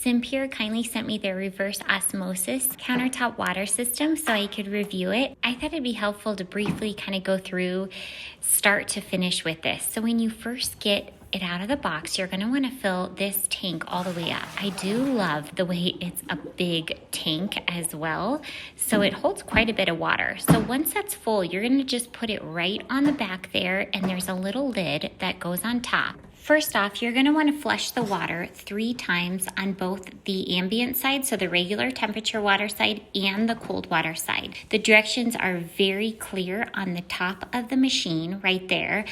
SimPure kindly sent me their reverse osmosis countertop water system so I could review it. I thought it'd be helpful to briefly kind of go through start to finish with this. So when you first get it out of the box, you're going to want to fill this tank all the way up. I do love the way it's a big tank as well, so it holds quite a bit of water. So once that's full, you're going to just put it right on the back there, and there's a little lid that goes on top. First off, you're going to want to flush the water 3 times on both the ambient side, so the regular temperature water side, and the cold water side. The directions are very clear on the top of the machine right there,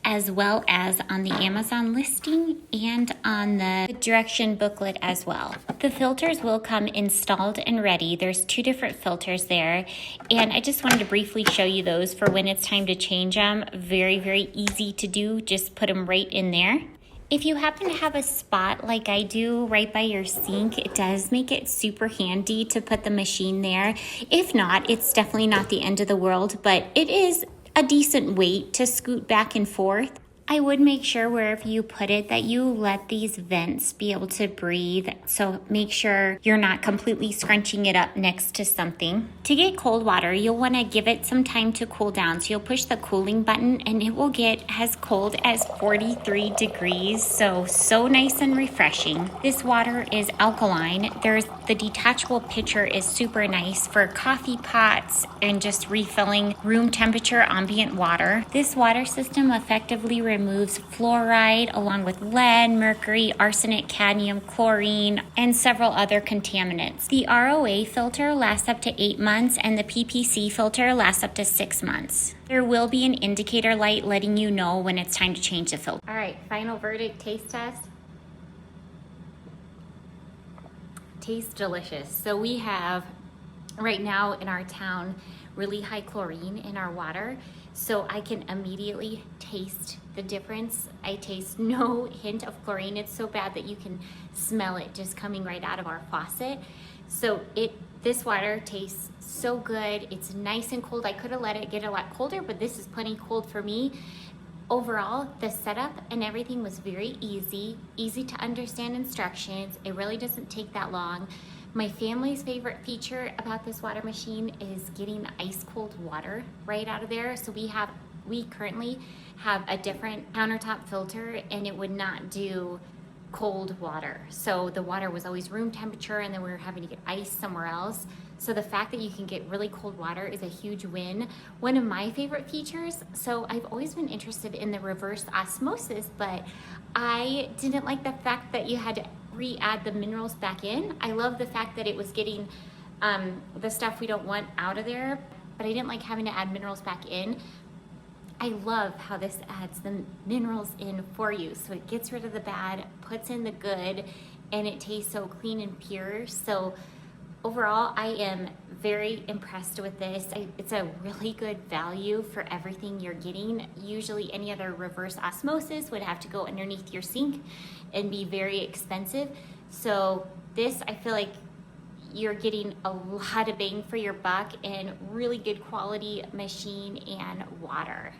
as well as on the Amazon listing and on the direction booklet as well. The filters will come installed and ready. There's 2 different filters there, and I just wanted to briefly show you those for when it's time to change them. Very, very easy to do. Just put them right in there. If you happen to have a spot like I do right by your sink, it does make it super handy to put the machine there. If not, it's definitely not the end of the world, but it is a decent weight to scoot back and forth. I would make sure wherever you put it that you let these vents be able to breathe. So make sure you're not completely scrunching it up next to something. To get cold water, you'll want to give it some time to cool down. So you'll push the cooling button and it will get as cold as 43 degrees. So nice and refreshing. This water is alkaline. The detachable pitcher is super nice for coffee pots and just refilling room temperature ambient water. This water system effectively removes fluoride along with lead, mercury, arsenic, cadmium, chlorine, and several other contaminants. The ROA filter lasts up to 8 months and the PPC filter lasts up to 6 months. There will be an indicator light letting you know when it's time to change the filter. All right, final verdict, taste test. Tastes delicious. So we have right now in our town really high chlorine in our water, so I can immediately taste the difference. I taste no hint of chlorine. It's so bad that you can smell it just coming right out of our faucet. So this water tastes so good. It's nice and cold. I could have let it get a lot colder, but this is plenty cold for me. Overall, the setup and everything was very easy to understand instructions. It really doesn't take that long. My family's favorite feature about this water machine is getting ice cold water right out of there. So we currently have a different countertop filter and it would not do cold water. So the water was always room temperature and then we were having to get ice somewhere else. So the fact that you can get really cold water is a huge win. One of my favorite features, so I've always been interested in the reverse osmosis, but I didn't like the fact that you had to re-add the minerals back in. I love the fact that it was getting the stuff we don't want out of there, but I didn't like having to add minerals back in. I love how this adds the minerals in for you. So it gets rid of the bad, puts in the good, and it tastes so clean and pure. So overall, I am very impressed with this. It's a really good value for everything you're getting. Usually any other reverse osmosis would have to go underneath your sink and be very expensive. So this, I feel like you're getting a lot of bang for your buck and really good quality machine and water.